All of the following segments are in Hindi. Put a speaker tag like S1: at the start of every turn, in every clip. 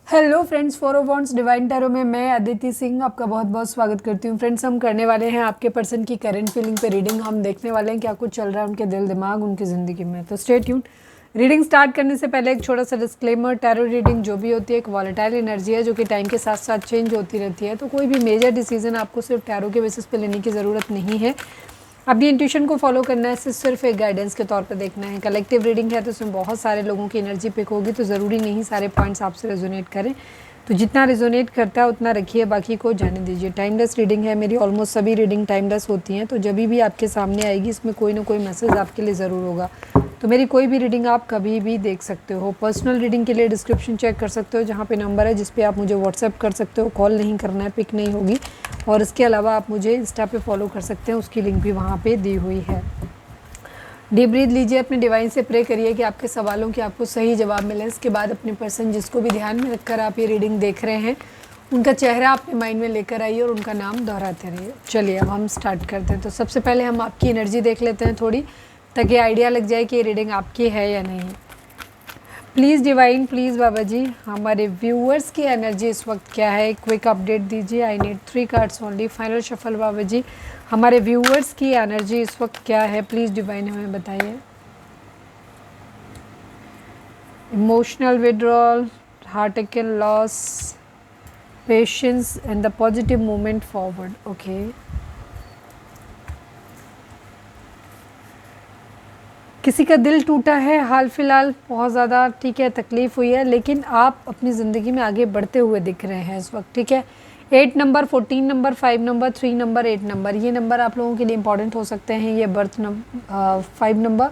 S1: Hello friends, four of wands divine tarot में मैं अदिति सिंह आपका बहुत बहुत स्वागत करती हूँ। फ्रेंड्स, हम करने वाले हैं आपके पर्सन की करंट फीलिंग पे रीडिंग। हम देखने वाले हैं क्या कुछ चल रहा है उनके दिल दिमाग उनकी ज़िंदगी में। तो स्टे ट्यून। रीडिंग स्टार्ट करने से पहले एक छोटा सा डिस्क्लेमर, टैरो रीडिंग जो भी होती है एक वॉलेटाइल एनर्जी है जो कि टाइम के साथ साथ चेंज होती रहती है। तो कोई भी मेजर डिसीजन आपको सिर्फ टैरो के बेसिस पे लेने की ज़रूरत नहीं है। अपनी इंट्यूशन को फॉलो करना है, सिर्फ एक गाइडेंस के तौर पे देखना है। कलेक्टिव रीडिंग है तो उसमें बहुत सारे लोगों की एनर्जी पिक होगी, तो ज़रूरी नहीं सारे पॉइंट्स आपसे रेजोनेट करें। तो जितना रेजोनेट करता है उतना रखिए, बाकी को जाने दीजिए। टाइमलेस रीडिंग है मेरी, ऑलमोस्ट सभी रीडिंग टाइमलेस होती हैं। तो जब भी आपके सामने आएगी इसमें कोई ना कोई मैसेज आपके लिए ज़रूर होगा। तो मेरी कोई भी रीडिंग आप कभी भी देख सकते हो। पर्सनल रीडिंग के लिए डिस्क्रिप्शन चेक कर सकते हो, जहाँ पे नंबर है जिस पे आप मुझे व्हाट्सएप कर सकते हो। कॉल नहीं करना है, पिक नहीं होगी। और इसके अलावा आप मुझे इंस्टा पे फॉलो कर सकते हैं, उसकी लिंक भी वहाँ पे दी हुई है। डीप ब्रीथ लीजिए, अपने डिवाइन से प्रे करिए कि आपके सवालों के आपको सही जवाब मिले। इसके बाद अपने पर्सन जिसको भी ध्यान में रखकर आप ये रीडिंग देख रहे हैं उनका चेहरा अपने माइंड में लेकर आइए और उनका नाम दोहराते रहिए। चलिए अब हम स्टार्ट करते हैं। तो सबसे पहले हम आपकी एनर्जी देख लेते हैं थोड़ी, ताकि आइडिया लग जाए कि ये रीडिंग आपकी है या नहीं। प्लीज़ डिवाइन, प्लीज़ बाबा जी, हमारे व्यूअर्स की एनर्जी इस वक्त क्या है, क्विक अपडेट दीजिए। I need 3 cards only. Final shuffle बाबा जी, हमारे व्यूअर्स की एनर्जी इस वक्त क्या है, प्लीज़ डिवाइन हमें बताइए। Emotional withdrawal, heart attack, loss, patience and the positive movement forward. Okay, किसी का दिल टूटा है हाल फिलहाल बहुत ज़्यादा, ठीक है, तकलीफ़ हुई है, लेकिन आप अपनी ज़िंदगी में आगे बढ़ते हुए दिख रहे हैं इस वक्त, ठीक है। 8 number, 14 number, 5 number, 3 number, 8 number, ये नंबर आप लोगों के लिए इंपॉर्टेंट हो सकते हैं। ये बर्थ 5 नंबर,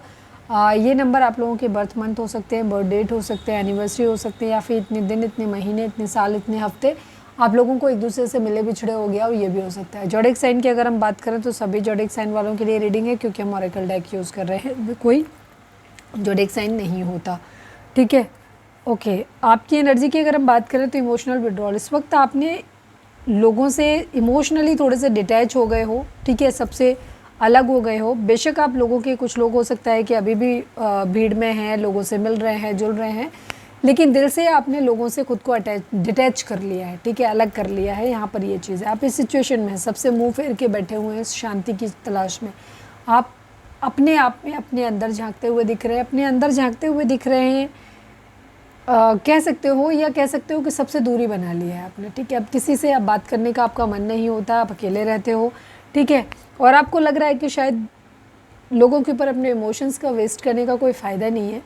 S1: ये नंबर आप लोगों के बर्थ मंथ हो सकते हैं, बर्थ डेट हो सकते हैं, एनिवर्सरी हो सकते हैं, या फिर इतने दिन, इतने महीने, इतने साल, इतने हफ्ते आप लोगों को एक दूसरे से मिले बिछड़े हो गया, और ये भी हो सकता है। जोडिक साइन की अगर हम बात करें तो सभी जोडिक साइन वालों के लिए रीडिंग है, क्योंकि हम ऑरेकल डेक यूज़ कर रहे हैं, कोई जोडिक साइन नहीं होता, ठीक है। ओके, आपकी एनर्जी की अगर हम बात करें तो इमोशनल विड्रॉल, इस वक्त आपने लोगों से इमोशनली थोड़े से डिटैच हो गए हो, ठीक है, सबसे अलग हो गए हो। बेशक आप लोगों के कुछ लोग हो सकता है कि अभी भी भीड़ में हैं, लोगों से मिल रहे हैं, जुड़ रहे हैं, लेकिन दिल से आपने लोगों से खुद को डिटैच कर लिया है, ठीक है, अलग कर लिया है। यहाँ पर ये चीज़ है, आप इस सिचुएशन में सबसे मुंह फेर के बैठे हुए हैं, शांति की तलाश में। आप अपने आप में अपने अंदर झांकते हुए दिख रहे हैं, अपने अंदर झांकते हुए दिख रहे हैं, कह सकते हो, या कह सकते हो कि सबसे दूरी बना ली है आपने, ठीक है। अब किसी से अब बात करने का आपका मन नहीं होता, आप अकेले रहते हो, ठीक है, और आपको लग रहा है कि शायद लोगों के ऊपर अपने इमोशंस का वेस्ट करने का कोई फ़ायदा नहीं है।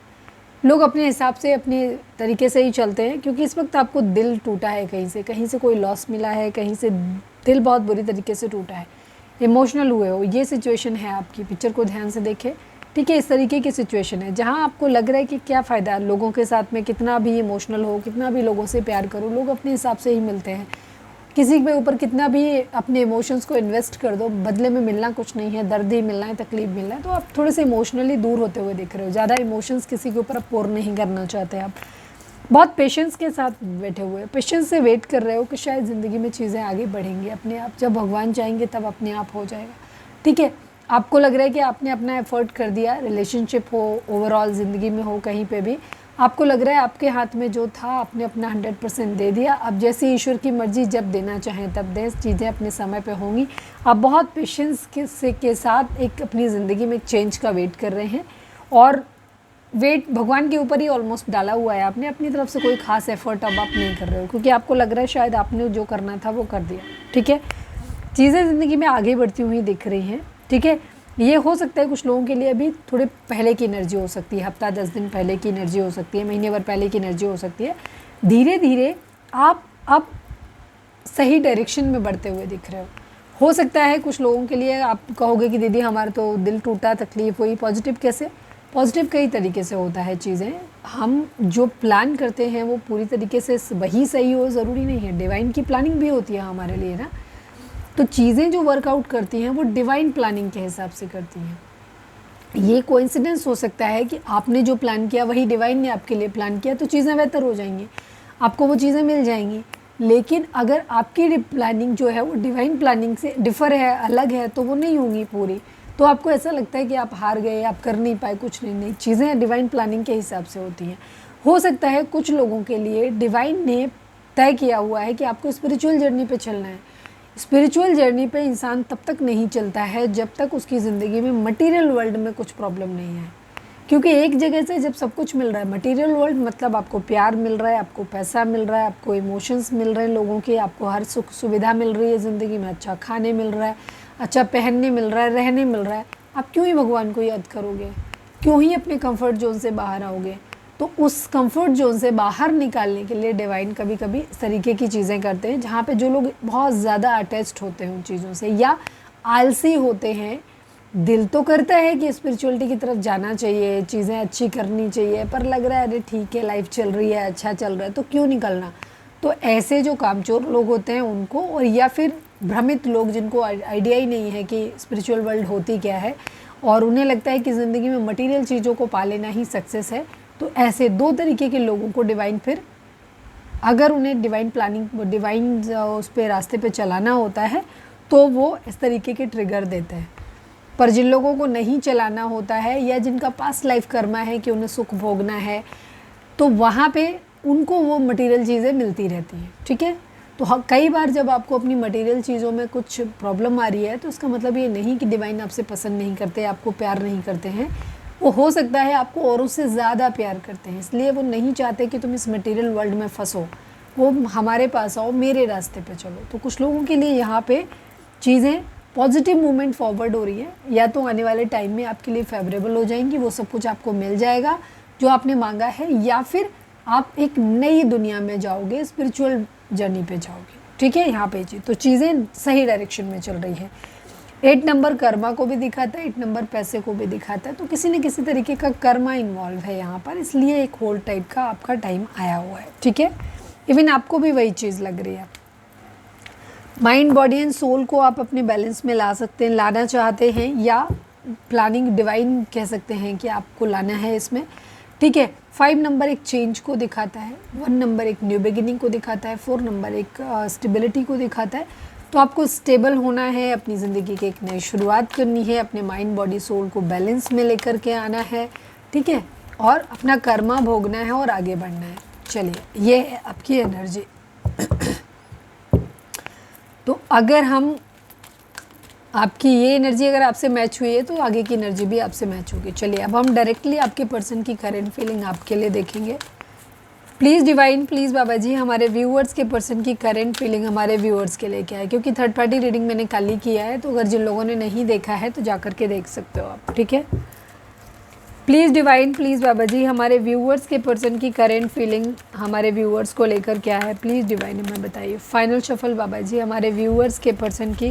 S1: लोग अपने हिसाब से अपने तरीके से ही चलते हैं, क्योंकि इस वक्त आपको दिल टूटा है, कहीं से कोई लॉस मिला है, कहीं से दिल बहुत बुरी तरीके से टूटा है, इमोशनल हुए हो, ये सिचुएशन है आपकी। पिक्चर को ध्यान से देखें, ठीक है, इस तरीके की सिचुएशन है जहाँ आपको लग रहा है कि क्या फ़ायदा लोगों के साथ में, कितना भी इमोशनल हो, कितना भी लोगों से प्यार करो, लोग अपने हिसाब से ही मिलते हैं। किसी के ऊपर कितना भी अपने इमोशंस को इन्वेस्ट कर दो, बदले में मिलना कुछ नहीं है, दर्द ही मिलना है, तकलीफ मिलना है। तो आप थोड़े से इमोशनली दूर होते हुए दिख रहे हो, ज़्यादा इमोशंस किसी के ऊपर आप पोर नहीं करना चाहते। आप बहुत पेशेंस के साथ बैठे हुए, पेशेंस से वेट कर रहे हो कि शायद ज़िंदगी में चीज़ें आगे बढ़ेंगी अपने आप, जब भगवान चाहेंगे तब अपने आप हो जाएगा, ठीक है। आपको लग रहा है कि आपने अपना एफर्ट कर दिया, रिलेशनशिप हो, ओवरऑल ज़िंदगी में हो, कहीं पे भी आपको लग रहा है आपके हाथ में जो था आपने अपना 100% दे दिया। अब जैसे ईश्वर की मर्ज़ी, जब देना चाहें तब दें, चीज़ें अपने समय पे होंगी। आप बहुत पेशेंस के साथ एक अपनी ज़िंदगी में एक चेंज का वेट कर रहे हैं, और वेट भगवान के ऊपर ही ऑलमोस्ट डाला हुआ है आपने, अपनी तरफ से कोई ख़ास एफर्ट अब आप नहीं कर रहे हो, क्योंकि आपको लग रहा है शायद आपने जो करना था वो कर दिया, ठीक है। चीज़ें ज़िंदगी में आगे बढ़ती हुई दिख रही हैं, ठीक है। ये हो सकता है कुछ लोगों के लिए अभी थोड़े पहले की एनर्जी हो सकती है, हफ्ता 10 दिन पहले की एनर्जी हो सकती है, महीने भर पहले की एनर्जी हो सकती है। धीरे धीरे आप अब सही डायरेक्शन में बढ़ते हुए दिख रहे हो सकता है कुछ लोगों के लिए आप कहोगे कि दीदी हमारा तो दिल टूटा, तकलीफ़ हुई। पॉजिटिव कैसे? पॉजिटिव कई तरीके से होता है चीज़ें। हम जो प्लान करते हैं वो पूरी तरीके से वही सही हो ज़रूरी नहीं है, डिवाइन की प्लानिंग भी होती है हमारे लिए ना। तो चीज़ें जो वर्कआउट करती हैं वो डिवाइन प्लानिंग के हिसाब से करती हैं। ये कोइंसिडेंस हो सकता है कि आपने जो प्लान किया वही डिवाइन ने आपके लिए प्लान किया, तो चीज़ें बेहतर हो जाएंगी, आपको वो चीज़ें मिल जाएंगी। लेकिन अगर आपकी प्लानिंग जो है वो डिवाइन प्लानिंग से डिफ़र है, अलग है, तो वो नहीं होंगी पूरी। तो आपको ऐसा लगता है कि आप हार गए, आप कर नहीं पाए, कुछ चीज़ें डिवाइन प्लानिंग के हिसाब से होती हैं। हो सकता है कुछ लोगों के लिए डिवाइन ने तय किया हुआ है कि आपको स्पिरिचुअल जर्नी पे चलना है। स्पिरिचुअल जर्नी पे इंसान तब तक नहीं चलता है जब तक उसकी ज़िंदगी में मटेरियल वर्ल्ड में कुछ प्रॉब्लम नहीं है, क्योंकि एक जगह से जब सब कुछ मिल रहा है, मटेरियल वर्ल्ड मतलब आपको प्यार मिल रहा है, आपको पैसा मिल रहा है, आपको इमोशंस मिल रहे हैं लोगों के, आपको हर सुख सुविधा मिल रही है ज़िंदगी में, अच्छा खाने मिल रहा है, अच्छा पहनने मिल रहा है, रहने मिल रहा है, आप क्यों ही भगवान को याद करोगे, क्यों ही अपने कंफर्ट जोन से बाहर आओगे। तो उस कंफर्ट जोन से बाहर निकालने के लिए डिवाइन कभी कभी इस तरीके की चीज़ें करते हैं जहाँ पे जो लोग बहुत ज़्यादा अटैच्ड होते हैं उन चीज़ों से या आलसी होते हैं। दिल तो करता है कि स्पिरिचुअलिटी की तरफ जाना चाहिए, चीज़ें अच्छी करनी चाहिए, पर लग रहा है अरे ठीक है लाइफ चल रही है, अच्छा चल रहा है तो क्यों निकलना। तो ऐसे जो कामचोर लोग होते हैं उनको, और या फिर भ्रमित लोग जिनको आइडिया ही नहीं है कि स्पिरिचुअल वर्ल्ड होती क्या है और उन्हें लगता है कि ज़िंदगी में मटेरियल चीज़ों को पा लेना ही सक्सेस है, तो ऐसे दो तरीके के लोगों को डिवाइन फिर अगर उन्हें डिवाइन प्लानिंग डिवाइन उस पर रास्ते पे चलाना होता है तो वो इस तरीके के ट्रिगर देते हैं। पर जिन लोगों को नहीं चलाना होता है या जिनका पास्ट लाइफ कर्मा है कि उन्हें सुख भोगना है, तो वहाँ पे उनको वो मटेरियल चीज़ें मिलती रहती हैं। ठीक है, तो कई बार जब आपको अपनी मटेरियल चीज़ों में कुछ प्रॉब्लम आ रही है तो उसका मतलब ये नहीं कि डिवाइन आपसे पसंद नहीं करते, आपको प्यार नहीं करते हैं। वो हो सकता है आपको औरों से ज़्यादा प्यार करते हैं, इसलिए वो नहीं चाहते कि तुम इस मटेरियल वर्ल्ड में फंसो, वो हमारे पास आओ, मेरे रास्ते पे चलो। तो कुछ लोगों के लिए यहाँ पे चीज़ें पॉजिटिव मूवमेंट फॉरवर्ड हो रही है, या तो आने वाले टाइम में आपके लिए फेवरेबल हो जाएंगी, वो सब कुछ आपको मिल जाएगा जो आपने मांगा है, या फिर आप एक नई दुनिया में जाओगे, स्पिरिचुअल जर्नी पे जाओगे। ठीक है, यहाँ पे तो चीज़ें सही डायरेक्शन में चल रही है। 8 नंबर कर्मा को भी दिखाता है, 8 नंबर पैसे को भी दिखाता है, तो किसी न किसी तरीके का कर्मा इन्वॉल्व है यहाँ पर, इसलिए एक होल टाइप का आपका टाइम आया हुआ है। ठीक है, इवन आपको भी वही चीज़ लग रही है। माइंड बॉडी एंड सोल को आप अपने बैलेंस में ला सकते हैं, लाना चाहते हैं, या प्लानिंग डिवाइन कह सकते हैं कि आपको लाना है इसमें। ठीक है, 5 नंबर एक चेंज को दिखाता है, 1 नंबर एक न्यू बिगिनिंग को दिखाता है, 4 नंबर एक स्टेबिलिटी को दिखाता है। तो आपको स्टेबल होना है, अपनी ज़िंदगी की एक नई शुरुआत करनी है, अपने माइंड बॉडी सोल को बैलेंस में लेकर के आना है। ठीक है, और अपना कर्मा भोगना है और आगे बढ़ना है। चलिए, ये है आपकी एनर्जी। तो अगर हम आपकी ये एनर्जी अगर आपसे मैच हुई है तो आगे की एनर्जी भी आपसे मैच होगी। चलिए, अब हम डायरेक्टली आपके पर्सन की करंट फीलिंग आपके लिए देखेंगे। प्लीज़ डिवाइन, प्लीज़ बाबा जी, हमारे व्यूअर्स के पर्सन की करंट फीलिंग हमारे व्यूअर्स के लिए क्या है, क्योंकि थर्ड पार्टी रीडिंग मैंने कल ही किया है, तो अगर जिन लोगों ने नहीं देखा है तो जाकर के देख सकते हो आप। ठीक है, प्लीज़ डिवाइन, प्लीज़ बाबा जी, हमारे व्यूअर्स के पर्सन की करंट फीलिंग हमारे व्यूअर्स को लेकर क्या है, प्लीज़ डिवाइन हमें बताइए। फाइनल शफल बाबा जी, हमारे व्यूअर्स के पर्सन की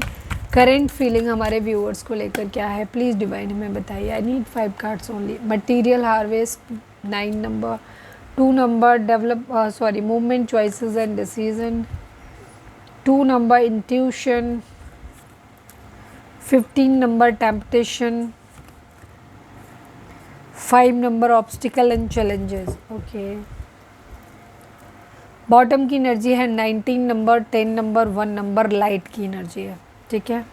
S1: करंट फीलिंग हमारे व्यूअर्स को लेकर क्या है, प्लीज़ डिवाइन हमें बताइए। I need 5 cards only. Material harvest 9 number, 2 number develop movement choices and decision, 2 number intuition, 15 number temptation, 5 number obstacle and challenges. Okay, bottom की एनर्जी है 19 नंबर, 10 नंबर, 1 नंबर लाइट की एनर्जी है। ठीक है,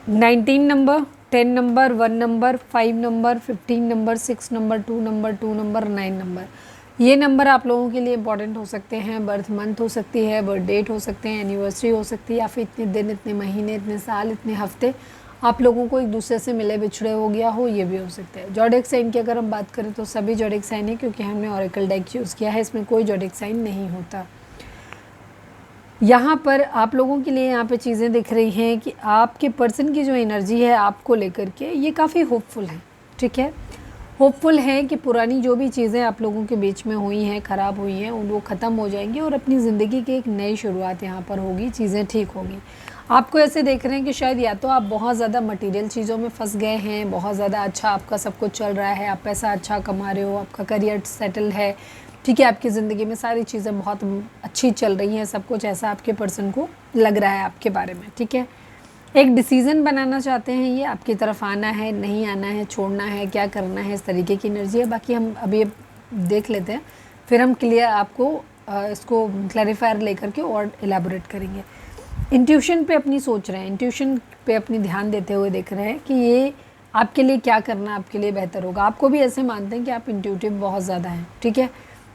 S1: nineteen number, 10 number, 1 number, 5 number, 15 number, 6 number, 2 number, 2 number, 9 number. ये नंबर आप लोगों के लिए इंपॉर्टेंट हो सकते हैं। बर्थ मंथ हो सकती है, बर्थ डेट हो सकते हैं, एनिवर्सरी हो सकती है, या फिर इतने दिन, इतने महीने, इतने साल, इतने हफ्ते आप लोगों को एक दूसरे से मिले बिछड़े हो गया हो, ये भी हो सकता है। जॉडिक साइन की अगर हम बात करें तो सभी जॉडिक साइन है, क्योंकि हमने ऑरेकल डेक यूज़ किया है, इसमें कोई जॉडिक साइन नहीं होता। यहाँ पर आप लोगों के लिए यहाँ पे चीज़ें दिख रही हैं कि आपके पर्सन की जो एनर्जी है आपको लेकर के, ये काफ़ी होपफुल है। ठीक है, होपफुल है कि पुरानी जो भी चीज़ें आप लोगों के बीच में हुई हैं, ख़राब हुई हैं, वो ख़त्म हो जाएंगी और अपनी ज़िंदगी की एक नई शुरुआत यहाँ पर होगी, चीज़ें ठीक होंगी। आपको ऐसे देख रहे हैं कि शायद या तो आप बहुत ज़्यादा मटेरियल चीज़ों में फंस गए हैं, बहुत ज़्यादा अच्छा आपका सब कुछ चल रहा है, आप पैसा अच्छा कमा रहे हो, आपका करियर सेटल है। ठीक है, आपकी ज़िंदगी में सारी चीज़ें बहुत अच्छी चल रही हैं, सब कुछ ऐसा आपके पर्सन को लग रहा है आपके बारे में। ठीक है, एक डिसीज़न बनाना चाहते हैं, ये आपकी तरफ आना है, नहीं आना है, छोड़ना है, क्या करना है, इस तरीके की एनर्जी है। बाकी हम अभी देख लेते हैं, फिर हम क्लियर आपको इसको क्लैरिफायर लेकर के और एलैबोरेट करेंगे। इंट्यूशन पे अपनी सोच रहे हैं, इंट्यूशन पे अपनी ध्यान देते हुए देख रहे हैं कि ये आपके लिए क्या करना आपके लिए बेहतर होगा। आपको भी ऐसे मानते हैं कि आप इंट्यूटिव बहुत ज़्यादा हैं, ठीक है।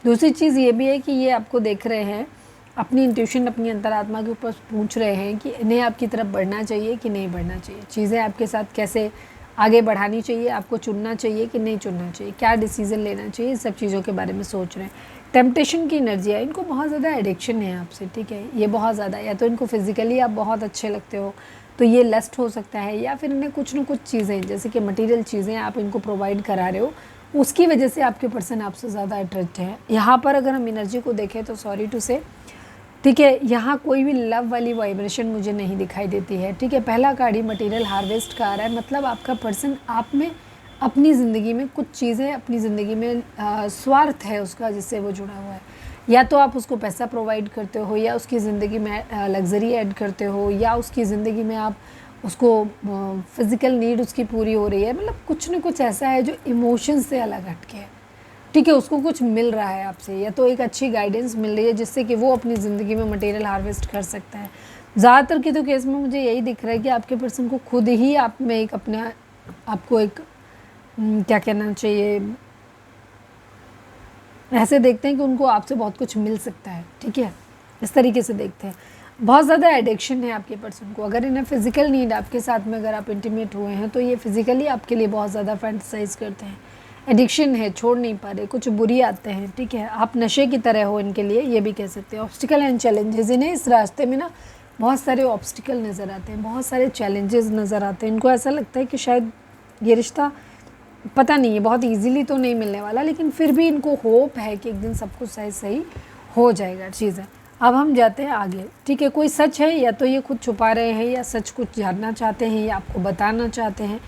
S1: दूसरी चीज़ ये भी है कि ये आपको देख रहे हैं, अपनी इंट्यूशन अपनी अंतरात्मा के ऊपर पूछ रहे हैं कि इन्हें आपकी तरफ बढ़ना चाहिए कि नहीं बढ़ना चाहिए, चीज़ें आपके साथ कैसे आगे बढ़ानी चाहिए, आपको चुनना चाहिए कि नहीं चुनना चाहिए, क्या डिसीज़न लेना चाहिए, इन सब चीज़ों के बारे में सोच रहे हैं। टेम्पटेशन की एनर्जी है, इनको बहुत ज़्यादा एडिक्शन है आपसे, ठीक है। ये बहुत ज़्यादा, या तो इनको फिज़िकली आप बहुत अच्छे लगते हो तो ये लस्ट हो सकता है, या फिर इन्हें कुछ न कुछ चीज़ें जैसे कि मटेरियल चीज़ें आप इनको प्रोवाइड करा रहे हो, उसकी वजह से आपके पर्सन आपसे ज़्यादा अट्रैक्ट है। यहाँ पर अगर हम एनर्जी को देखें तो सॉरी टू से, ठीक है, यहाँ कोई भी लव वाली वाइब्रेशन मुझे नहीं दिखाई देती है, ठीक है। पहला कार्ड ही मटेरियल हार्वेस्ट का आ रहा है, मतलब आपका पर्सन आप में अपनी ज़िंदगी में कुछ चीज़ें, अपनी ज़िंदगी में स्वार्थ है उसका जिससे वो जुड़ा हुआ है। या तो आप उसको पैसा प्रोवाइड करते हो, या उसकी ज़िंदगी में लग्जरी ऐड करते हो, या उसकी ज़िंदगी में आप उसको फिज़िकल नीड उसकी पूरी हो रही है, मतलब कुछ न कुछ ऐसा है जो इमोशन से अलग हटके है, ठीक है। उसको कुछ मिल रहा है आपसे, या तो एक अच्छी गाइडेंस मिल रही है जिससे कि वो अपनी ज़िंदगी में मटेरियल हार्वेस्ट कर सकता है। ज़्यादातर के तो केस में मुझे यही दिख रहा है कि आपके पर्सन को खुद ही आप में एक अपने आपको एक क्या कहना चाहिए, ऐसे देखते हैं कि उनको आपसे बहुत कुछ मिल सकता है, ठीक है, इस तरीके से देखते हैं। बहुत ज़्यादा एडिक्शन है आपके पर्सन को, अगर इन्हें फिज़िकल नीड आपके साथ में अगर आप इंटीमेट हुए हैं तो ये फिज़िकली आपके लिए बहुत ज़्यादा फैंटसाइज करते हैं। एडिक्शन है, छोड़ नहीं पा रहे, कुछ बुरी आते हैं, ठीक है, आप नशे की तरह हो इनके लिए, ये भी कह सकते हैं। ऑब्स्टिकल एंड चैलेंजेस, इन्हें इस रास्ते में ना बहुत सारे ऑब्स्टिकल नज़र आते हैं, बहुत सारे चैलेंजेस नज़र आते हैं। इनको ऐसा लगता है कि शायद ये रिश्ता पता नहीं है बहुत इजीली तो नहीं मिलने वाला, लेकिन फिर भी इनको होप है कि एक दिन सब कुछ सही सही हो जाएगा चीज़ें। अब हम जाते हैं आगे, ठीक है। कोई सच है, या तो ये खुद छुपा रहे हैं, या सच कुछ जानना चाहते हैं, या आपको बताना चाहते हैं,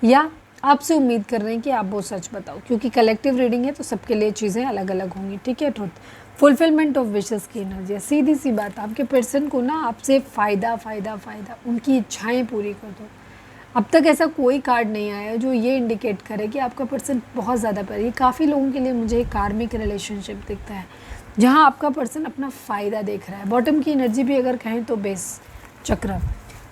S1: या आपसे उम्मीद कर रहे हैं कि आप वो सच बताओ, क्योंकि कलेक्टिव रीडिंग है तो सबके लिए चीज़ें अलग अलग होंगी, ठीक है। ट्रुथ फुलफिलमेंट ऑफ विशेस की एनर्जी है, सीधी सी बात, आपके पर्सन को ना आपसे फ़ायदा फ़ायदा फ़ायदा, उनकी इच्छाएँ पूरी कर दो। अब तक ऐसा कोई कार्ड नहीं आया जो ये इंडिकेट करे कि आपका पर्सन बहुत ज़्यादा प्यार, ये काफ़ी लोगों के लिए मुझे एक कार्मिक रिलेशनशिप दिखता है जहाँ आपका पर्सन अपना फ़ायदा देख रहा है। बॉटम की एनर्जी भी अगर कहें तो बेस चक्र,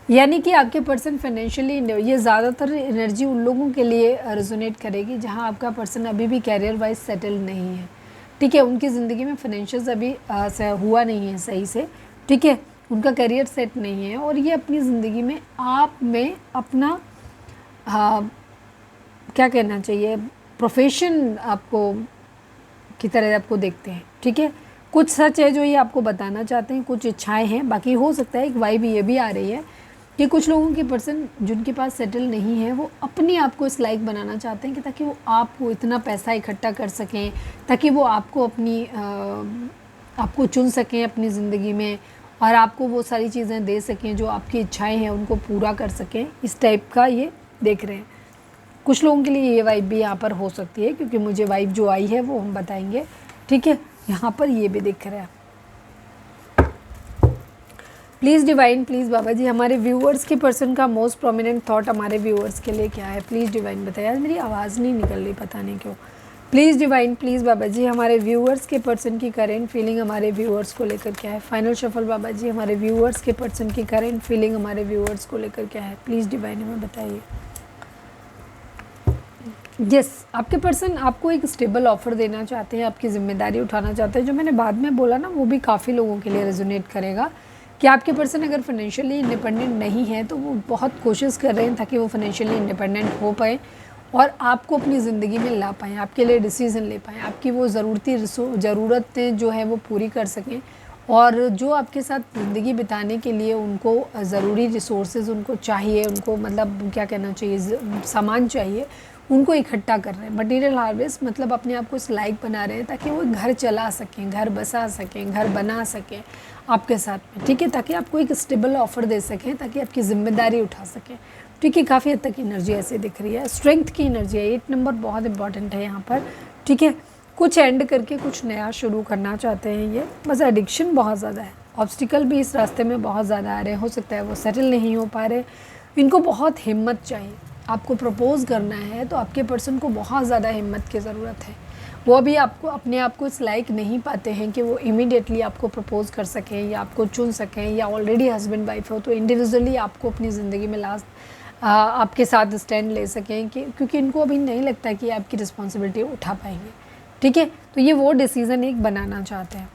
S1: यानी कि आपके पर्सन फाइनेंशियली, ये ज़्यादातर एनर्जी उन लोगों के लिए रेजोनेट करेगी जहाँ आपका पर्सन अभी भी कैरियर वाइज सेटल नहीं है, ठीक है। उनकी ज़िंदगी में फाइनेंशियल अभी हुआ नहीं है सही से, ठीक है, उनका करियर सेट नहीं है, और ये अपनी ज़िंदगी में आप में अपना क्या कहना चाहिए, प्रोफेशन आपको की तरह आपको देखते हैं, ठीक है। कुछ सच है जो ये आपको बताना चाहते हैं, कुछ इच्छाएं हैं, बाकी हो सकता है एक वाइब ये भी आ रही है कि कुछ लोगों के पर्सन जिनके पास सेटल नहीं है वो अपने आप को इस लायक बनाना चाहते हैं कि ताकि वो आपको इतना पैसा इकट्ठा कर सकें, ताकि वो आपको अपनी आपको चुन सकें अपनी ज़िंदगी में, और आपको वो सारी चीज़ें दे सकें जो आपकी इच्छाएं हैं उनको पूरा कर सकें, इस टाइप का ये देख रहे हैं। कुछ लोगों के लिए ये वाइब भी यहाँ पर हो सकती है, क्योंकि मुझे वाइब जो आई है वो हम बताएंगे, ठीक है। यहाँ पर ये भी दिख रहा है। प्लीज़ डिवाइन, प्लीज़ बाबा जी, हमारे व्यूअर्स के पर्सन का मोस्ट प्रोमिनेंट थॉट हमारे व्यूअर्स के लिए क्या है, प्लीज़ डिवाइन बताइए। आज मेरी आवाज़ नहीं निकल रही, पता नहीं क्यों। प्लीज़ डिवाइन, प्लीज़ बाबा जी, हमारे व्यूअर्स के पर्सन की करेंट फीलिंग हमारे व्यूअर्स को लेकर क्या है। फाइनल शफल बाबा जी, हमारे व्यूअर्स के पर्सन की करेंट फीलिंग हमारे व्यूअर्स को लेकर क्या है, प्लीज़ डिवाइन हमें बताइए। यस, आपके पर्सन आपको एक स्टेबल ऑफर देना चाहते हैं, आपकी जिम्मेदारी उठाना चाहते हैं। जो मैंने बाद में बोला ना वो भी काफ़ी लोगों के लिए रेजोनेट करेगा कि आपके पर्सन अगर फाइनेंशियली इंडिपेंडेंट नहीं है तो वो बहुत कोशिश कर रहे हैं ताकि वो फाइनेंशियली इंडिपेंडेंट हो पाए और आपको अपनी ज़िंदगी में ला पाएँ, आपके लिए डिसीज़न ले पाएँ, आपकी वो ज़रूरतें जो है वो पूरी कर सकें, और जो आपके साथ ज़िंदगी बिताने के लिए उनको ज़रूरी रिसोर्सेज उनको चाहिए, उनको मतलब क्या कहना चाहिए, सामान चाहिए, उनको इकट्ठा कर रहे हैं। मटेरियल हार्वेस्ट मतलब अपने आप को इस लायक बना रहे हैं ताकि वो घर चला सकें, घर बसा सकें, घर बना सकें आपके साथ में, ठीक है, ताकि आपको एक स्टेबल ऑफ़र दे सकें, ताकि आपकी ज़िम्मेदारी उठा सकें, ठीक है। काफ़ी हद तक एनर्जी ऐसे दिख रही है। स्ट्रेंथ की एनर्जी है, 8 नंबर बहुत इंपॉर्टेंट है यहाँ पर, ठीक है। कुछ एंड करके कुछ नया शुरू करना चाहते हैं ये, बस एडिक्शन बहुत ज़्यादा है, ऑब्स्टिकल भी इस रास्ते में बहुत ज़्यादा आ रहे हैं, हो सकता है वो सेटल नहीं हो पा रहे, इनको बहुत हिम्मत चाहिए। आपको प्रपोज़ करना है तो आपके पर्सन को बहुत ज़्यादा हिम्मत की ज़रूरत है। वो अभी आपको अपने आप को इस लायक नहीं पाते हैं कि वो इमीडिएटली आपको प्रपोज़ कर सकें या आपको चुन सकें, या ऑलरेडी हस्बैंड वाइफ हो तो इंडिविजुअली आपको अपनी ज़िंदगी में आपके साथ स्टैंड ले सकें, कि क्योंकि इनको अभी नहीं लगता कि आपकी रिस्पॉन्सिबिलिटी उठा पाएंगे। ठीक है, तो ये वो डिसीज़न एक बनाना चाहते हैं,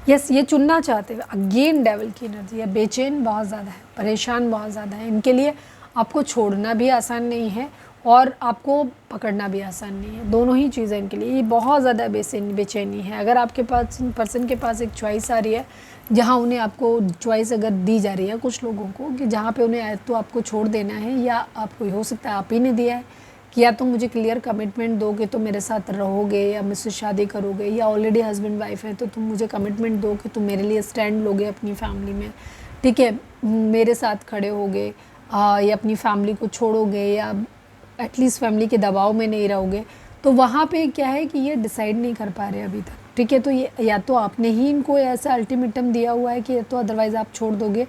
S1: यस ये चुनना चाहते हैं। अगेन डेविल की एनर्जी है, बेचैन बहुत ज़्यादा है, परेशान बहुत ज़्यादा है। इनके लिए आपको छोड़ना भी आसान नहीं है और आपको पकड़ना भी आसान नहीं है, दोनों ही चीज़ें इनके लिए ये बहुत ज़्यादा बेचैनी है। अगर आपके पास पर्सन के पास एक चॉइस आ रही है, जहाँ उन्हें आपको चॉइस अगर दी जा रही है कुछ लोगों को, कि जहाँ पे उन्हें तो आपको छोड़ देना है, या आपको हो सकता है आप ही ने दिया है कि या तो मुझे क्लियर कमिटमेंट दोगे तो मेरे साथ रहोगे या मुझसे शादी करोगे, या ऑलरेडी हस्बैंड वाइफ है तो तुम मुझे कमिटमेंट दो कि तुम मेरे लिए स्टैंड लोगे अपनी फैमिली में, ठीक है, मेरे साथ खड़े होगे, या अपनी फैमिली को छोड़ोगे, या एटलीस्ट फैमिली के दबाव में नहीं रहोगे। तो वहाँ पे क्या है कि ये डिसाइड नहीं कर पा रहे अभी तक। ठीक है, तो ये या तो आपने ही इनको ऐसा अल्टीमेटम दिया हुआ है कि तो अदरवाइज़ आप छोड़ दोगे।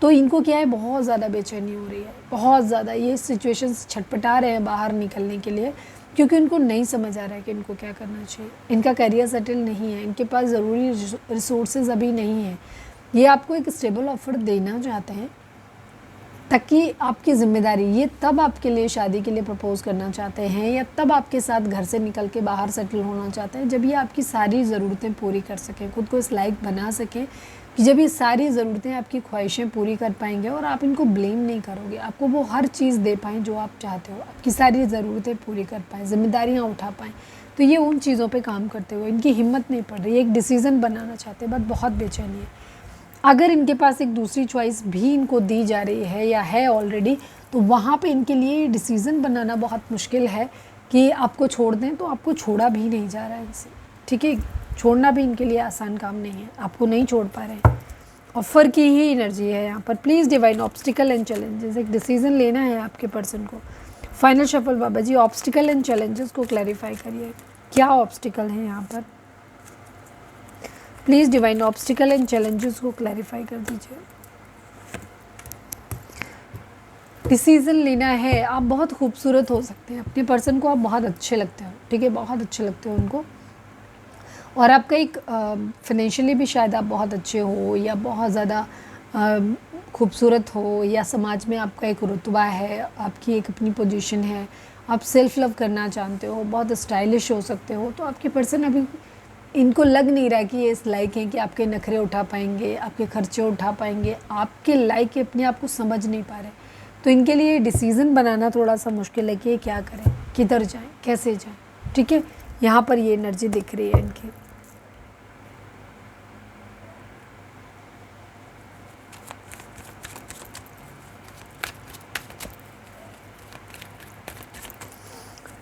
S1: तो इनको क्या है, बहुत ज़्यादा बेचैनी हो रही है, बहुत ज़्यादा ये सिचुएशन छटपटा रहे हैं बाहर निकलने के लिए, क्योंकि इनको नहीं समझ आ रहा है कि इनको क्या करना चाहिए। इनका करियर सेटल नहीं है, इनके पास ज़रूरी रिसोर्सेज अभी नहीं है। ये आपको एक स्टेबल ऑफर देना चाहते हैं ताकि आपकी ज़िम्मेदारी, ये तब आपके लिए शादी के लिए प्रपोज़ करना चाहते हैं या तब आपके साथ घर से निकल के बाहर सेटल होना चाहते हैं, जब ये आपकी सारी ज़रूरतें पूरी कर सकें, खुद को इस लायक बना सकें कि जब ये सारी ज़रूरतें आपकी ख्वाहिशें पूरी कर पाएंगे और आप इनको ब्लेम नहीं करोगे, आपको वो हर चीज़ दे पाएँ जो आप चाहते हो, आपकी सारी ज़रूरतें पूरी कर पाएँ, ज़िम्मेदारियाँ उठा पाएँ। तो ये उन चीज़ों पे काम करते हुए इनकी हिम्मत नहीं पड़ रही, एक डिसीज़न बनाना चाहते हैं, बट बहुत बेचैनी है। अगर इनके पास एक दूसरी चॉइस भी इनको दी जा रही है या है ऑलरेडी, तो वहाँ पे इनके लिए डिसीज़न बनाना बहुत मुश्किल है कि आपको छोड़ दें, तो आपको छोड़ा भी नहीं जा रहा है इनसे। ठीक है, छोड़ना भी इनके लिए आसान काम नहीं है, आपको नहीं छोड़ पा रहे हैं। ऑफ़र की ही एनर्जी है यहाँ पर। Please divine obstacle and challenges, एक डिसीज़न लेना है आपके पर्सन को। Final shuffle Baba ji, obstacle and challenges को क्लैरिफाई करिए, क्या ऑब्स्टिकल है यहाँ पर। Please divine obstacle and challenges को क्लैरिफाई कर दीजिए। डिसीज़न लेना है, आप बहुत खूबसूरत हो सकते हैं, अपने पर्सन को आप बहुत अच्छे लगते हो, ठीक है, बहुत अच्छे लगते हो उनको, और आपका एक फाइनेंशियली भी शायद आप बहुत अच्छे हो या बहुत ज़्यादा खूबसूरत हो, या समाज में आपका एक रुतबा है, आपकी एक अपनी पोजीशन है, आप सेल्फ लव करना जानते हो, बहुत स्टाइलिश हो सकते हो। तो आपके पर्सन अभी इनको लग नहीं रहा कि ये इस लायक हैं कि आपके नखरे उठा पाएंगे, आपके खर्चे उठा पाएंगे, आपके लायक अपने आप को समझ नहीं पा रहे। तो इनके लिए डिसीज़न बनाना थोड़ा सा मुश्किल है कि ये क्या करें, किधर जाएं, कैसे जाएं। ठीक है, यहाँ पर ये एनर्जी दिख रही है इनकी।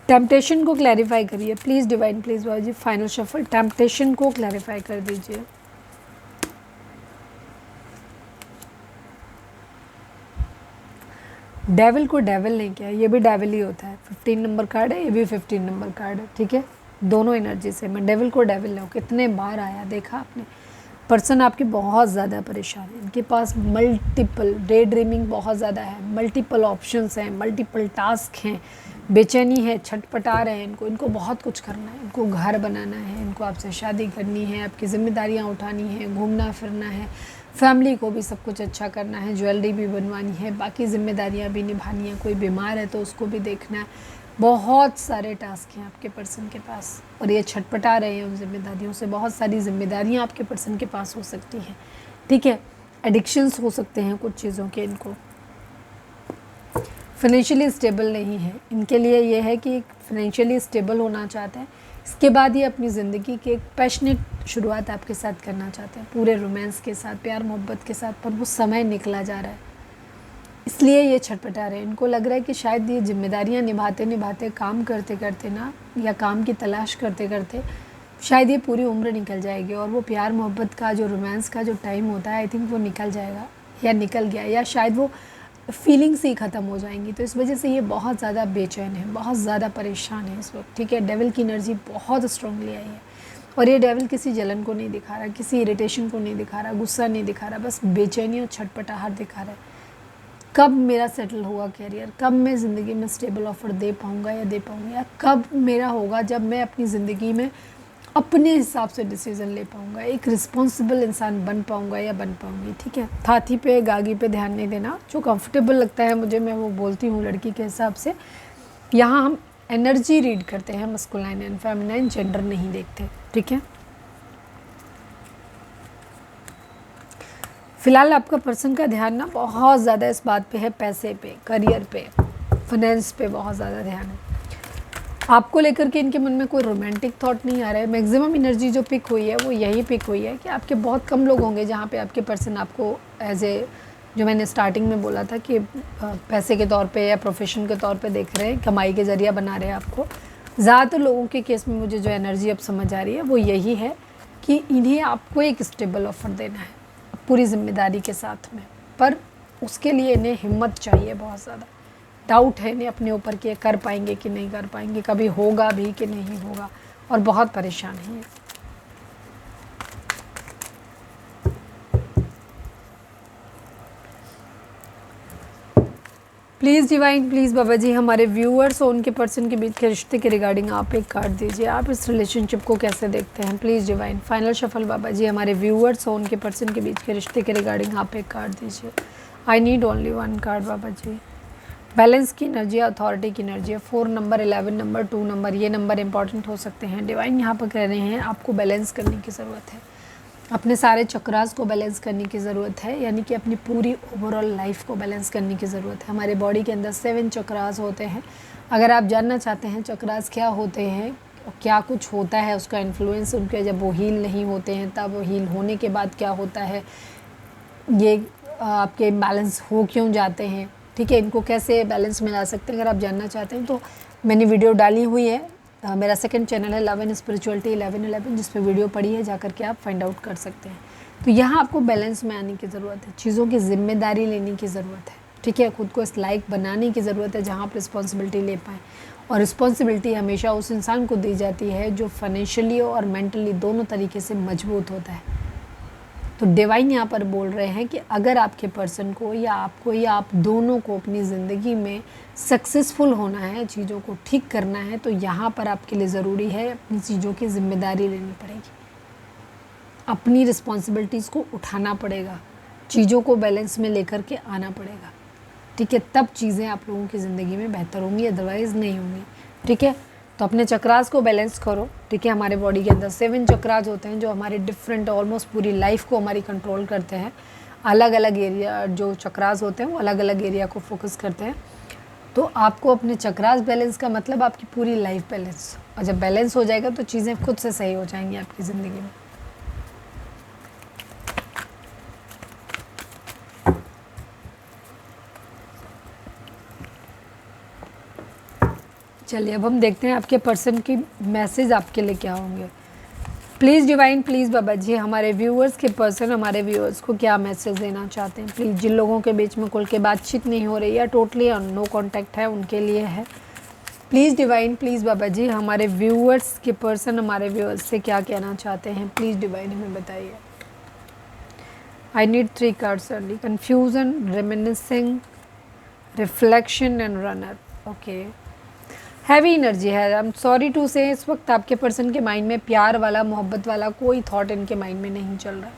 S1: टेम्पटेशन को क्लैरिफाई करिए please divine, please Baba ji. Final shuffle, temptation को क्लैरिफाई कर दीजिए। डेविल को डेविल नहीं किया, ये भी डेविल ही होता है। 15 नंबर कार्ड है, ये भी 15 नंबर कार्ड है। ठीक है, दोनों एनर्जी से मैं डेविल को डेविल हूँ। कितने बार आया देखा आपने। पर्सन आपके बहुत ज़्यादा परेशान है, इनके पास मल्टीपल डे ड्रीमिंग बहुत ज़्यादा है, मल्टीपल ऑप्शंस हैं, मल्टीपल टास्क हैं, बेचैनी है, छटपटा रहे हैं इनको बहुत कुछ करना है, इनको घर बनाना है, इनको आपसे शादी करनी है, आपकी ज़िम्मेदारियाँ उठानी है, घूमना फिरना है, फैमिली को भी सब कुछ अच्छा करना है, ज्वेलरी भी बनवानी है, बाकी ज़िम्मेदारियाँ भी निभानी है, कोई बीमार है तो उसको भी देखना है। बहुत सारे टास्क हैं आपके पर्सन के पास और ये छटपटा रहे हैं उन जिम्मेदारियों से। बहुत सारी जिम्मेदारियां आपके पर्सन के पास हो सकती हैं। ठीक है, एडिक्शंस हो सकते हैं कुछ चीज़ों के। इनको फाइनेंशियली स्टेबल नहीं है, इनके लिए ये है कि फाइनेंशियली स्टेबल होना चाहते हैं, इसके बाद ये अपनी ज़िंदगी की एक पैशनेट शुरुआत आपके साथ करना चाहते हैं, पूरे रोमांस के साथ, प्यार मोहब्बत के साथ, पर वो समय निकला जा रहा है इसलिए ये छटपटा रहे हैं। इनको लग रहा है कि शायद ये जिम्मेदारियां निभाते निभाते, काम करते करते ना, या काम की तलाश करते करते शायद ये पूरी उम्र निकल जाएगी और वो प्यार मोहब्बत का जो रोमांस का जो टाइम होता है, आई थिंक वो निकल जाएगा या निकल गया, या शायद वो फीलिंग्स ही ख़त्म हो जाएंगी। तो इस वजह से ये बहुत ज़्यादा बेचैन है, बहुत ज़्यादा परेशान है इस वक्त। ठीक है, डेविल की एनर्जी बहुत स्ट्रांगली आई है और ये डेविल किसी जलन को नहीं दिखा रहा, किसी इरिटेशन को नहीं दिखा रहा, गुस्सा नहीं दिखा रहा, बस बेचैनी और छटपटाहट दिखा रहा है। कब मेरा सेटल होगा कैरियर, कब मैं ज़िंदगी में स्टेबल ऑफ़र दे पाऊँगा या दे पाऊँगी, या कब मेरा होगा जब मैं अपनी ज़िंदगी में अपने हिसाब से डिसीज़न ले पाऊँगा, एक रिस्पॉन्सिबल इंसान बन पाऊँगा या बन पाऊँगी। ठीक है, थाथी पे गागी पे ध्यान नहीं देना, जो कंफर्टेबल लगता है मुझे मैं वो बोलती हूँ लड़की के हिसाब से। यहाँ हम एनर्जी रीड करते हैं, मस्कुलाइन एंड फेमिनाइन, जेंडर नहीं देखते। ठीक है, फिलहाल आपका पर्सन का ध्यान ना बहुत ज़्यादा इस बात पे है, पैसे पे, करियर पे, फाइनेंस पे बहुत ज़्यादा ध्यान है। आपको लेकर के इनके मन में कोई रोमांटिक थॉट नहीं आ रहा है। मैक्सिमम एनर्जी जो पिक हुई है वो यही पिक हुई है कि आपके बहुत कम लोग होंगे जहाँ पे आपके पर्सन आपको एज ए, जो मैंने स्टार्टिंग में बोला था कि पैसे के तौर पे या प्रोफेशन के तौर पे देख रहे हैं, कमाई के ज़रिया बना रहे हैं आपको। ज़्यादातर लोगों के केस में मुझे जो एनर्जी अब समझ आ रही है वो यही है कि इन्हें आपको एक स्टेबल ऑफर देना है पूरी जिम्मेदारी के साथ में, पर उसके लिए इन्हें हिम्मत चाहिए बहुत ज़्यादा। डाउट है इन्हें अपने ऊपर कि कर पाएंगे कि नहीं कर पाएंगे, कभी होगा भी कि नहीं होगा, और बहुत परेशान है। प्लीज़ डिवाइन, प्लीज़ बाबा जी, हमारे व्यूअर्स और उनके पर्सन के बीच के रिश्ते के रिगार्डिंग आप एक कार्ड दीजिए। आप इस रिलेशनशिप को कैसे देखते हैं? प्लीज़ डिवाइन, फाइनल शफल बाबा जी, हमारे व्यूअर्स और उनके पर्सन के बीच के रिश्ते के रिगार्डिंग आप एक कार्ड दीजिए। I need only one card Baba ji. Balance की एनर्जी, अथॉरिटी की एनर्जी है। 4 नंबर, 11 नंबर, 2 नंबर, ये नंबर इंपॉर्टेंट हो सकते हैं। डिवाइन यहाँ पर कह रहे हैं आपको बैलेंस करने की ज़रूरत है, अपने सारे चक्रास को बैलेंस करने की ज़रूरत है, यानी कि अपनी पूरी ओवरऑल लाइफ को बैलेंस करने की ज़रूरत है। हमारे बॉडी के अंदर 7 चक्रास होते हैं। अगर आप जानना चाहते हैं चक्रास क्या होते हैं, क्या कुछ होता है, उसका इन्फ्लुएंस उनके, जब वो हील नहीं होते हैं तब, वो हील होने के बाद क्या होता है, ये आपके बैलेंस हो क्यों जाते हैं, ठीक है, इनको कैसे बैलेंस में ला सकते हैं, अगर आप जानना चाहते हैं तो मैंने वीडियो डाली हुई है। मेरा सेकंड चैनल है लव एंड स्पिरिचुअलिटी 1111, जिस पे वीडियो पड़ी है, जाकर के आप फाइंड आउट कर सकते हैं। तो यहाँ आपको बैलेंस में आने की ज़रूरत है, चीज़ों की जिम्मेदारी लेने की ज़रूरत है। ठीक है, खुद को इस लायक बनाने की ज़रूरत है जहाँ आप रिस्पॉन्सिबिलिटी ले पाएँ। और रिस्पॉन्सिबिलिटी हमेशा उस इंसान को दी जाती है जो फाइनेंशियली और मेंटली दोनों तरीके से मजबूत होता है। तो डिवाइन यहाँ पर बोल रहे हैं कि अगर आपके पर्सन को या आपको या आप दोनों को अपनी ज़िंदगी में सक्सेसफुल होना है, चीज़ों को ठीक करना है, तो यहाँ पर आपके लिए ज़रूरी है अपनी चीज़ों की ज़िम्मेदारी लेनी पड़ेगी, अपनी रिस्पॉन्सिबिलिटीज़ को उठाना पड़ेगा, चीज़ों को बैलेंस में लेकर के आना पड़ेगा। ठीक है, तब चीज़ें आप लोगों की ज़िंदगी में बेहतर होंगी, अदरवाइज़ नहीं होंगी। ठीक है, तो अपने चक्रास को बैलेंस करो। ठीक है, हमारे बॉडी के अंदर 7 चक्रास होते हैं जो हमारे डिफरेंट, ऑलमोस्ट पूरी लाइफ को हमारी कंट्रोल करते हैं। अलग अलग एरिया जो चक्रास होते हैं वो अलग अलग एरिया को फोकस करते हैं। तो आपको अपने चक्रास बैलेंस का मतलब आपकी पूरी लाइफ बैलेंस, और जब बैलेंस हो जाएगा तो चीज़ें खुद से सही हो जाएंगी आपकी ज़िंदगी में। चलिए अब हम देखते हैं आपके पर्सन की मैसेज आपके लिए क्या होंगे। प्लीज़ डिवाइन, प्लीज़ बाबा जी, हमारे व्यूअर्स के पर्सन हमारे व्यूअर्स को क्या मैसेज देना चाहते हैं। प्लीज़, जिन लोगों के बीच में खुल के बातचीत नहीं हो रही या टोटली नो कांटेक्ट है, उनके लिए है। प्लीज़ डिवाइन, प्लीज़ बाबा जी, हमारे व्यूअर्स के पर्सन हमारे व्यूअर्स से क्या कहना चाहते हैं। प्लीज़ डिवाइन हमें बताइए। I need 3 cards early. Confusion, reminiscing, reflection and runner. Okay, heavy energy है। आई एम सॉरी टू से, इस वक्त आपके पर्सन के माइंड में प्यार वाला, मोहब्बत वाला कोई थॉट इनके माइंड में नहीं चल रहा है।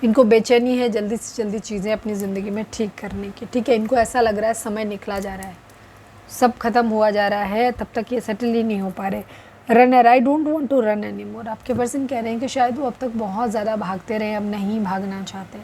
S1: इनको बेचैनी है जल्दी से जल्दी चीज़ें अपनी ज़िंदगी में ठीक करने की। ठीक है, इनको ऐसा लग रहा है समय निकला जा रहा है, सब खत्म हुआ जा रहा है, तब तक ये सेटल ही नहीं हो पा रहे। Runner, I don't want to run any more. आपके पर्सन कह रहे हैं कि शायद वो अब तक बहुत ज़्यादा भागते रहे, अब नहीं भागना चाहते।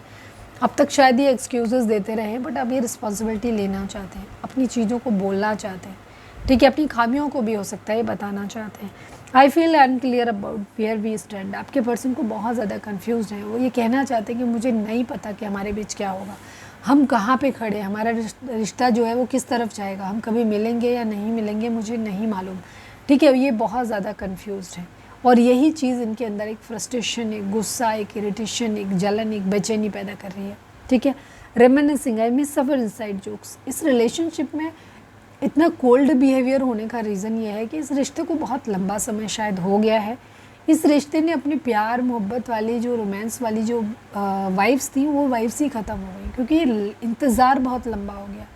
S1: अब तक शायद ये एक्सक्यूज़ देते रहे, बट अब ये रिस्पॉन्सिबिलिटी लेना चाहते हैं, अपनी चीज़ों को बोलना चाहते हैं। ठीक है, अपनी खामियों को भी हो सकता है बताना चाहते हैं। I feel unclear about where we stand. आपके पर्सन को बहुत ज़्यादा कंफ्यूज है, वो ये कहना चाहते हैं कि मुझे नहीं पता कि हमारे बीच क्या होगा, हम कहाँ पे खड़े हैं, हमारा रिश्ता जो है वो किस तरफ जाएगा, हम कभी मिलेंगे या नहीं मिलेंगे मुझे नहीं मालूम। ठीक है, ये बहुत ज़्यादा कन्फ्यूज है, और यही चीज़ इनके अंदर एक फ्रस्ट्रेशन, एक गुस्सा, एक इरिटेशन, एक जलन, एक बेचैनी पैदा कर रही है। ठीक है, reminiscing, I miss suffer inside jokes. इस रिलेशनशिप में इतना कोल्ड बिहेवियर होने का रीज़न ये है कि इस रिश्ते को बहुत लंबा समय शायद हो गया है। इस रिश्ते ने अपनी प्यार मोहब्बत वाली, जो रोमांस वाली जो वाइब्स थी, वो वाइब्स ही ख़त्म हो गई, क्योंकि ये इंतज़ार बहुत लंबा हो गया।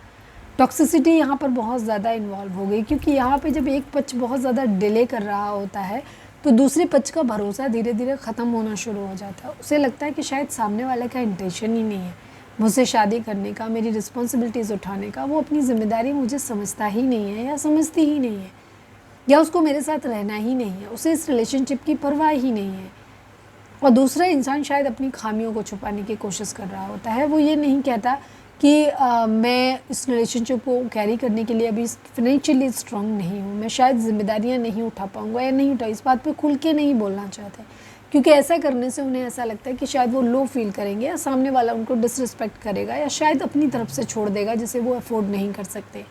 S1: टॉक्सिसिटी यहाँ पर बहुत ज़्यादा इन्वॉल्व हो गई, क्योंकि यहाँ पे जब एक पक्ष बहुत ज़्यादा डिले कर रहा होता है तो दूसरे पक्ष का भरोसा धीरे धीरे ख़त्म होना शुरू हो जाता है। उसे लगता है कि शायद सामने वाले का इंटेंशन ही नहीं है मुझसे शादी करने का, मेरी रिस्पॉन्सिबिलिटीज़ उठाने का। वो अपनी ज़िम्मेदारी मुझे समझता ही नहीं है या समझती ही नहीं है, या उसको मेरे साथ रहना ही नहीं है, उसे इस रिलेशनशिप की परवाह ही नहीं है। और दूसरा इंसान शायद अपनी खामियों को छुपाने की कोशिश कर रहा होता है। वो ये नहीं कहता कि मैं इस रिलेशनशिप को कैरी करने के लिए अभी फाइनेंशियली स्ट्रांग नहीं हूँ, मैं शायद जिम्मेदारियाँ नहीं उठा पाऊँगा या नहीं उठा, इस बात पे खुल के नहीं बोलना चाहते, क्योंकि ऐसा करने से उन्हें ऐसा लगता है कि शायद वो लो फील करेंगे या सामने वाला उनको डिसरिस्पेक्ट करेगा या शायद अपनी तरफ से छोड़ देगा जिसे वो अफोर्ड नहीं कर सकते।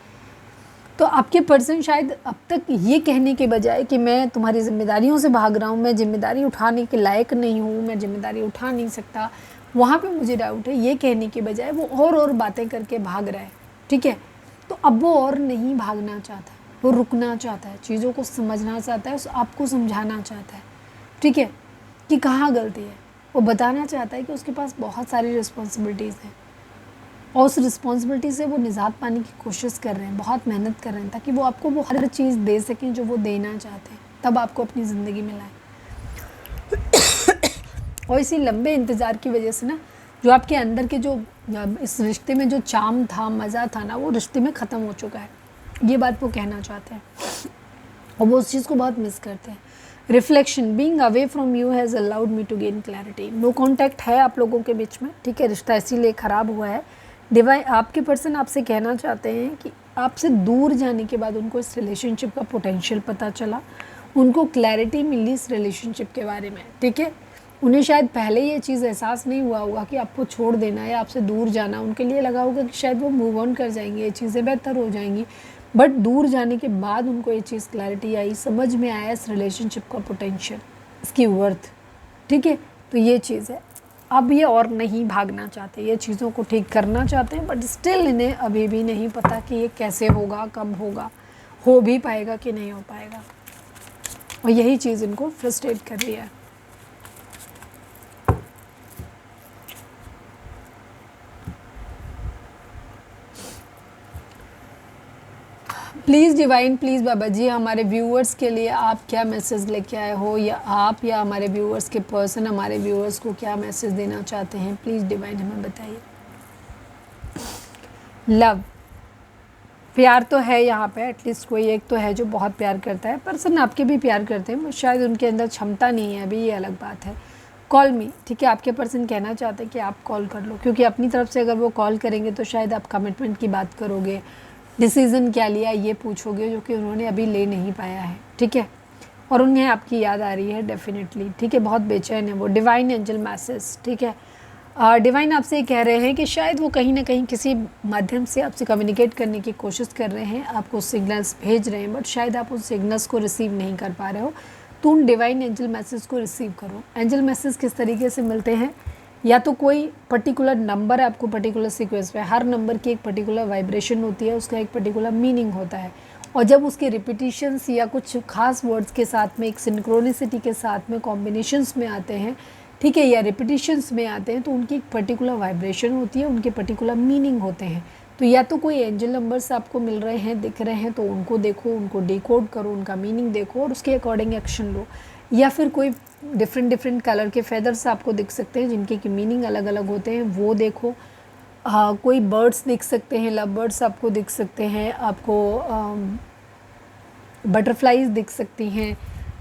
S1: तो आपके पर्सन शायद अब तक ये कहने के बजाय कि मैं तुम्हारी जिम्मेदारियों से भाग रहा हूँ, मैं जिम्मेदारी उठाने के लायक नहीं हूँ, मैं जिम्मेदारी उठा नहीं सकता, वहाँ पे मुझे डाउट है, ये कहने के बजाय वो और बातें करके भाग रहा है। ठीक है, तो अब वो और नहीं भागना चाहता, वो रुकना चाहता है, चीज़ों को समझना चाहता है, आपको समझाना चाहता है। ठीक है, कि कहाँ गलती है। वो बताना चाहता है कि उसके पास बहुत सारी रिस्पॉन्सिबिलिटीज़ हैं और उस रिस्पॉन्सिबिलिटी से वो निजात पाने की कोशिश कर रहे हैं, बहुत मेहनत कर रहे हैं ताकि वो आपको वो हर चीज़ दे सकें जो वो देना चाहते हैं, तब आपको अपनी ज़िंदगी में लाएं। और इसी लंबे इंतज़ार की वजह से ना जो आपके अंदर के जो इस रिश्ते में जो चाम था, मज़ा था ना, वो रिश्ते में ख़त्म हो चुका है। ये बात वो कहना चाहते हैं और वो उस चीज़ को बहुत मिस करते हैं। Reflection, being away from you has allowed me to gain clarity. No contact है आप लोगों के बीच में। ठीक है, रिश्ता इसीलिए ख़राब हुआ है। डिवाइन, आपके पर्सन आपसे कहना चाहते हैं कि आपसे दूर जाने के बाद उनको इस रिलेशनशिप का पोटेंशियल पता चला, उनको क्लैरिटी मिली इस रिलेशनशिप के बारे में। ठीक है, उन्हें शायद पहले ये चीज़ एहसास नहीं हुआ होगा कि आपको छोड़ देना या आपसे दूर जाना, उनके लिए लगा होगा कि शायद वो मूव ऑन कर जाएंगे, ये चीज़ें बेहतर हो जाएंगी। बट दूर जाने के बाद उनको ये चीज़ क्लैरिटी आई, समझ में आया इस रिलेशनशिप का पोटेंशियल, इसकी वर्थ। ठीक है, तो ये चीज़ है। अब ये और नहीं भागना चाहते, ये चीज़ों को ठीक करना चाहते हैं, बट स्टिल इन्हें अभी भी नहीं पता कि ये कैसे होगा, कब होगा, हो भी पाएगा कि नहीं हो पाएगा। और यही चीज़ इनको फ्रस्ट्रेट कर रही है। प्लीज़ डिवाइन, प्लीज़ बाबा जी, हमारे व्यूअर्स के लिए आप क्या मैसेज लेके आए हो, या आप या हमारे व्यूअर्स के पर्सन हमारे व्यूअर्स को क्या मैसेज देना चाहते हैं, प्लीज़ डिवाइन हमें बताइए। लव, प्यार तो है यहाँ पे, एटलीस्ट कोई एक तो है जो बहुत प्यार करता है। पर्सन आपके भी प्यार करते हैं, शायद उनके अंदर क्षमता नहीं है अभी, ये अलग बात है। कॉल मी, ठीक है, आपके पर्सन कहना चाहते हैं कि आप कॉल कर लो, क्योंकि अपनी तरफ से अगर वो कॉल करेंगे तो शायद आप कमिटमेंट की बात करोगे, डिसीज़न क्या लिया ये पूछोगे, जो कि उन्होंने अभी ले नहीं पाया है। ठीक है, और उन्हें आपकी याद आ रही है डेफिनेटली। ठीक है, बहुत बेचैन है वो। डिवाइन एंजल मैसेज, ठीक है, डिवाइन आपसे ये कह रहे हैं कि शायद वो कहीं ना कहीं किसी माध्यम से आपसे कम्युनिकेट करने की कोशिश कर रहे हैं, आपको सिग्नल्स भेज रहे हैं, बट शायद आप उन सिग्नल्स को रिसीव नहीं कर पा रहे हो। तो उन डिवाइन एंजल मैसेज को रिसीव करो। एंजल मैसेज किस तरीके से मिलते हैं, या तो कोई पर्टिकुलर नंबर आपको पर्टिकुलर सीक्वेंस में, हर नंबर की एक पर्टिकुलर वाइब्रेशन होती है, उसका एक पर्टिकुलर मीनिंग होता है, और जब उसके रिपीटिशंस या कुछ खास वर्ड्स के साथ में, एक सिंक्रोनिसिटी के साथ में, कॉम्बिनेशंस में आते हैं, ठीक है, या रिपीटिशंस में आते हैं, तो उनकी एक पर्टिकुलर वाइब्रेशन होती है, उनके पर्टिकुलर मीनिंग होते हैं। तो या तो कोई एंजल नंबर्स आपको मिल रहे हैं, दिख रहे हैं, तो उनको देखो, उनको डिकोड करो, उनका मीनिंग देखो और उसके अकॉर्डिंग एक्शन लो। या फिर कोई डिफरेंट कलर के फेदर्स आपको दिख सकते हैं जिनके की मीनिंग अलग अलग होते हैं, वो देखो। कोई बर्ड्स दिख सकते हैं, लव बर्ड्स आपको दिख सकते हैं, आपको बटरफ्लाइज दिख सकती हैं।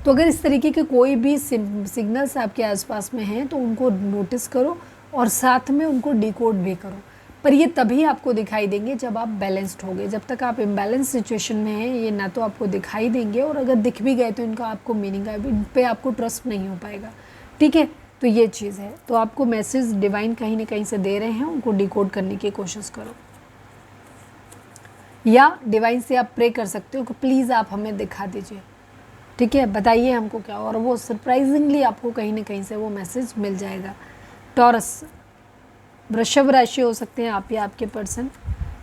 S1: तो अगर इस तरीके के कोई भी सिग्नल्स आपके आसपास में हैं तो उनको नोटिस करो और साथ में उनको डिकोड भी करो। पर ये तभी आपको दिखाई देंगे जब आप बैलेंस्ड होगे। जब तक आप इम्बैलेंस सिचुएशन में हैं, ये ना तो आपको दिखाई देंगे, और अगर दिख भी गए तो इनका आपको मीनिंग है, इन पे आपको ट्रस्ट नहीं हो पाएगा। ठीक है, तो ये चीज़ है। तो आपको मैसेज डिवाइन कहीं ना कहीं से दे रहे हैं, उनको डिकोड करने की कोशिश करो, या डिवाइन से आप प्रे कर सकते हो कि प्लीज़ आप हमें दिखा दीजिए। ठीक है, बताइए हमको क्या, और वो सरप्राइजिंगली आपको कहीं ना कहीं से वो मैसेज मिल जाएगा। टॉरस, वृषभ राशि हो सकते हैं आप या आपके पर्सन।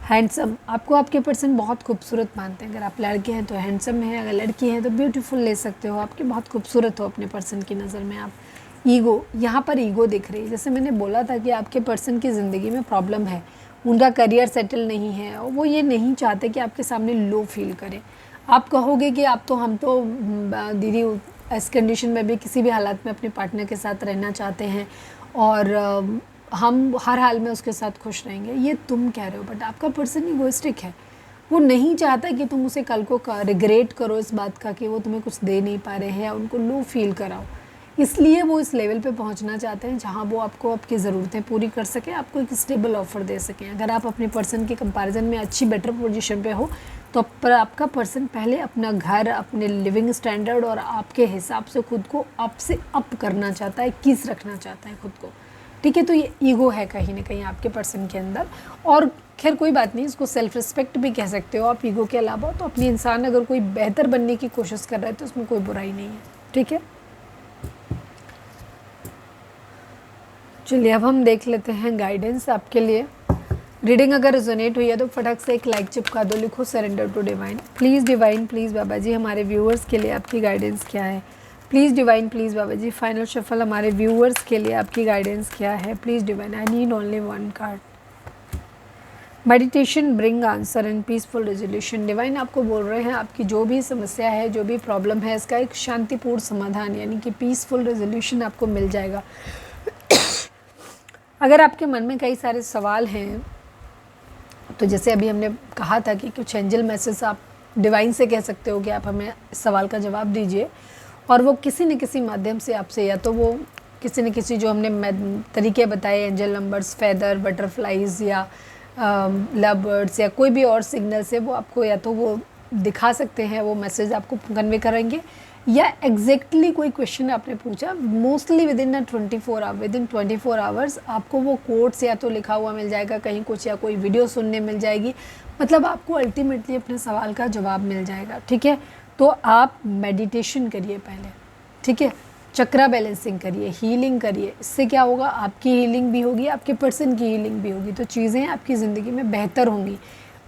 S1: हैंडसम, आपको आपके पर्सन बहुत खूबसूरत मानते हैं। अगर आप लड़के हैं तो हैंडसम है, अगर लड़की है तो ब्यूटीफुल ले सकते हो, आपके बहुत खूबसूरत हो अपने पर्सन की नज़र में आप। ईगो, यहाँ पर ईगो दिख रही है। जैसे मैंने बोला था कि आपके पर्सन की ज़िंदगी में प्रॉब्लम है, उनका करियर सेटल नहीं है, और वो ये नहीं चाहते कि आपके सामने लो फील करें। आप कहोगे कि आप तो, हम तो दीदी इस कंडीशन में भी किसी भी हालात में अपने पार्टनर के साथ रहना चाहते हैं और हम हर हाल में उसके साथ खुश रहेंगे, ये तुम कह रहे हो। बट आपका पर्सन इगोइस्टिक है, वो नहीं चाहता कि तुम उसे कल को रिग्रेट करो इस बात का कि वो तुम्हें कुछ दे नहीं पा रहे हैं या उनको लो फील कराओ। इसलिए वो इस लेवल पे पहुंचना चाहते हैं जहां वो आपको आपकी ज़रूरतें पूरी कर सकें, आपको एक स्टेबल ऑफ़र दे सकें। अगर आप अपने पर्सन के कंपैरिजन में अच्छी बेटर पोजीशन पे हो तो पर आपका पर्सन पहले अपना घर, अपने लिविंग स्टैंडर्ड और आपके हिसाब से खुद को आपसे अप करना चाहता है, किस रखना चाहता है खुद को, ठीक है। तो ये ईगो है कहीं ना कहीं आपके पर्सन के अंदर। और खैर कोई बात नहीं, इसको सेल्फ रिस्पेक्ट भी कह सकते हो आप ईगो के अलावा। तो अपनी इंसान अगर कोई बेहतर बनने की कोशिश कर रहा है तो उसमें कोई बुराई नहीं है, ठीक है। चलिए अब हम देख लेते हैं गाइडेंस आपके लिए। रीडिंग अगर रेजोनेट हुई है तो फटक से एक लाइक चिपका दो, लिखो surrender to divine. Please divine, please बाबा जी हमारे व्यूअर्स के लिए आपकी गाइडेंस क्या है। Please divine, please Baba ji final shuffle हमारे व्यूअर्स के लिए आपकी गाइडेंस क्या है। Please divine, I need only one card. Meditation bring answer and peaceful resolution. Divine आपको बोल रहे हैं आपकी जो भी समस्या है, जो भी प्रॉब्लम है, इसका एक शांतिपूर्ण समाधान यानी कि पीसफुल रेजोल्यूशन आपको मिल जाएगा। अगर आपके मन में कई सारे सवाल हैं तो जैसे अभी हमने कहा था कि कुछ एंजल मैसेज आप डिवाइन से कह सकते हो कि आप हमें इस सवाल का जवाब दीजिए, और वो किसी न किसी माध्यम से आपसे, या तो वो किसी न किसी जो हमने तरीके बताए, एंजल नंबर्स, फेदर, बटरफ्लाइज या लव बर्ड्स या कोई भी और सिग्नल से वो आपको या तो वो दिखा सकते हैं, वो मैसेज आपको कन्वे करेंगे, या एग्जैक्टली कोई क्वेश्चन आपने पूछा, मोस्टली विद इन 24 आवर्स आपको वो कोट्स या तो लिखा हुआ मिल जाएगा कहीं कुछ, या कोई वीडियो सुनने मिल जाएगी। मतलब आपको अल्टीमेटली अपने सवाल का जवाब मिल जाएगा, ठीक है। तो आप मेडिटेशन करिए पहले, ठीक है, चक्रा बैलेंसिंग करिए, हीलिंग करिए। इससे क्या होगा, आपकी हीलिंग भी होगी, आपके पर्सन की हीलिंग भी होगी, तो चीज़ें आपकी ज़िंदगी में बेहतर होंगी।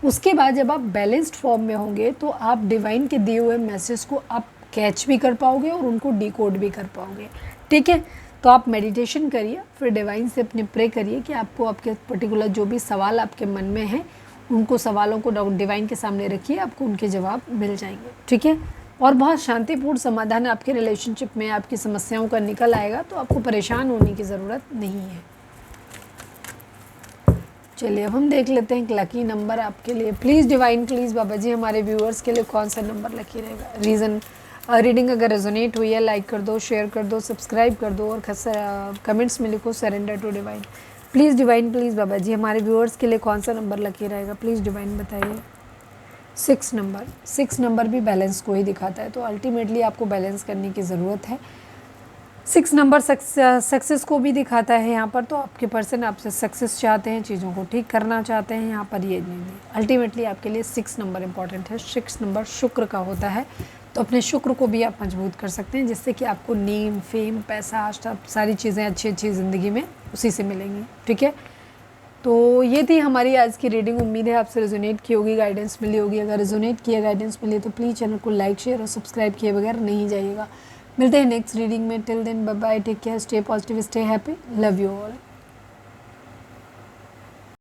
S1: उसके बाद जब आप बैलेंस्ड फॉर्म में होंगे तो आप डिवाइन के दिए हुए मैसेज को आप कैच भी कर पाओगे और उनको डिकोड भी कर पाओगे, ठीक है। तो आप मेडिटेशन करिए, फिर डिवाइन से अपने प्रे करिए कि आपको आपके पर्टिकुलर जो भी सवाल आपके मन में हैं उनको सवालों को डिवाइन के सामने रखिए, आपको उनके जवाब मिल जाएंगे, ठीक है। और बहुत शांतिपूर्ण समाधान आपके रिलेशनशिप में आपकी समस्याओं का निकल आएगा, तो आपको परेशान होने की ज़रूरत नहीं है। चलिए अब हम देख लेते हैं एक लकी नंबर आपके लिए। प्लीज़ डिवाइन, प्लीज़ बाबा जी हमारे व्यूअर्स के लिए कौन सा नंबर लकी रहेगा। रीज़न रीडिंग अगर रेजोनेट हुई है लाइक कर दो, शेयर कर दो, सब्सक्राइब कर दो और कमेंट्स में लिखो surrender to divine. Please divine, please बाबा जी हमारे व्यूअर्स के लिए कौन सा नंबर लकी रहेगा। प्लीज़ डिवाइन बताइए। 6 नंबर भी बैलेंस को ही दिखाता है, तो अल्टीमेटली आपको बैलेंस करने की ज़रूरत है। 6 नंबर सक्सेस को भी दिखाता है यहाँ पर, तो आपके पर्सन आपसे सक्सेस चाहते हैं, चीज़ों को ठीक करना चाहते हैं यहाँ पर। ये नहीं, अल्टीमेटली आपके लिए 6 नंबर इंपॉर्टेंट है। 6 नंबर शुक्र का होता है, तो अपने शुक्र को भी आप मजबूत कर सकते हैं, जिससे कि आपको नेम, फेम, पैसा, आस्था, सारी चीज़ें अच्छी अच्छी ज़िंदगी में उसी से मिलेंगी, ठीक है। तो ये थी हमारी आज की रीडिंग। उम्मीद है आपसे रेजोनेट की होगी, गाइडेंस मिली होगी। अगर रेजोनेट किया, गाइडेंस मिली तो प्लीज़ चैनल को लाइक, शेयर और सब्सक्राइब किए बगैर नहीं जाइएगा। मिलते हैं नेक्स्ट रीडिंग में। Till then bye bye, take care, stay positive, stay happy, love you all.